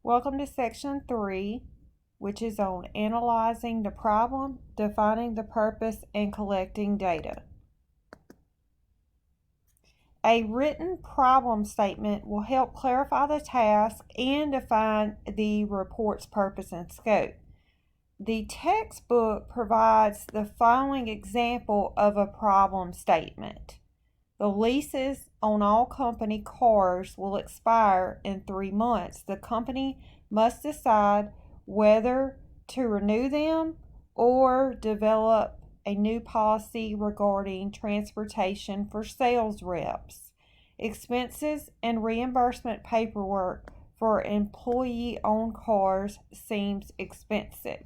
Welcome to Section 3, which is on analyzing the problem, defining the purpose, and collecting data. A written problem statement will help clarify the task and define the report's purpose and scope. The textbook provides the following example of a problem statement. The leases on all company cars will expire in 3 months. The company must decide whether to renew them or develop a new policy regarding transportation for sales reps. Expenses and reimbursement paperwork for employee-owned cars seems expensive.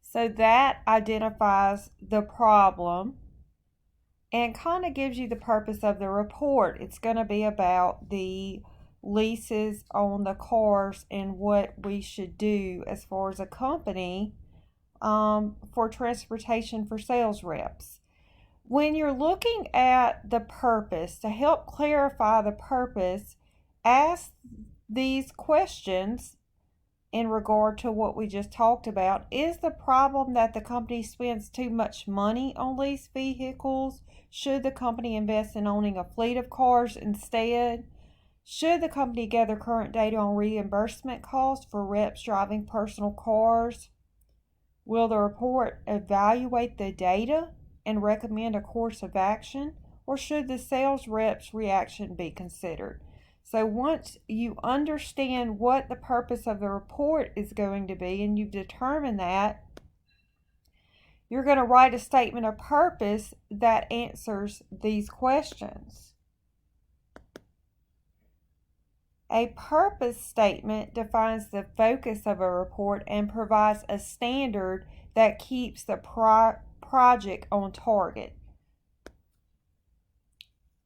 So that identifies the problem and kind of gives you the purpose of the report. It's going to be about the leases on the cars and what we should do as far as a company for transportation for sales reps. When you're looking at the purpose, to help clarify the purpose, ask these questions in regard to what we just talked about. Is the problem that the company spends too much money on leased vehicles? Should the company invest in owning a fleet of cars instead? Should the company gather current data on reimbursement costs for reps driving personal cars? Will the report evaluate the data and recommend a course of action, or should the sales rep's reaction be considered? So once you understand what the purpose of the report is going to be and you've determined that, you're going to write a statement of purpose that answers these questions. A purpose statement defines the focus of a report and provides a standard that keeps the project on target.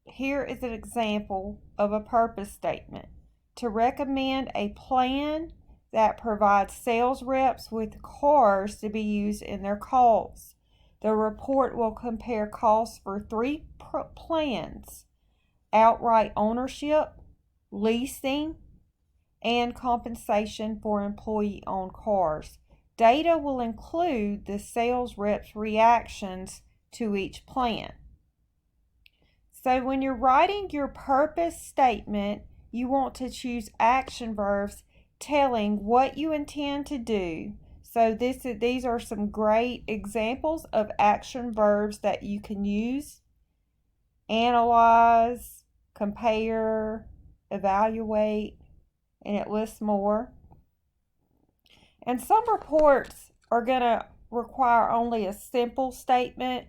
Here is an example of a purpose statement: to recommend a plan that provides sales reps with cars to be used in their calls. The report will compare costs for 3 plans: outright ownership, leasing, and compensation for employee-owned cars. Data will include the sales reps' reactions to each plan. So when you're writing your purpose statement, you want to choose action verbs telling what you intend to do. So these are some great examples of action verbs that you can use: analyze, compare, evaluate, and it lists more. And some reports are going to require only a simple statement: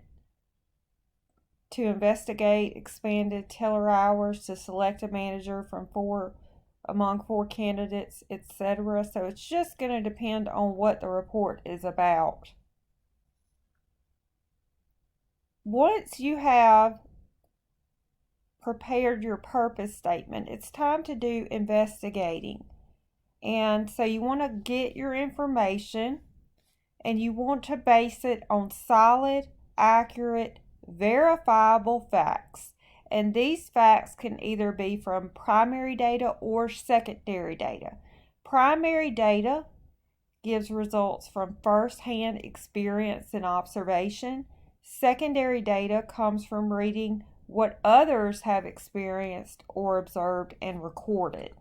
to investigate expanded teller hours, to select a manager from among 4 candidates, etc. So it's just going to depend on what the report is about. Once you have prepared your purpose statement, it's time to do investigating. And so you want to get your information and you want to base it on solid, accurate, verifiable facts. And these facts can either be from primary data or secondary data. Primary data gives results from first-hand experience and observation. Secondary data comes from reading what others have experienced or observed and recorded.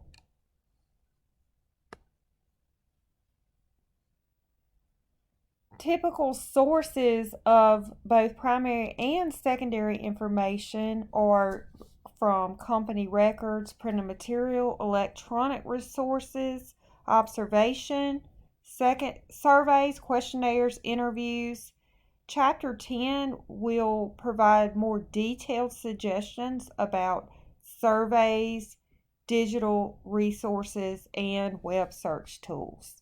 Typical sources of both primary and secondary information are from company records, printed material, electronic resources, observation, surveys, questionnaires, interviews. Chapter 10 will provide more detailed suggestions about surveys, digital resources, and web search tools.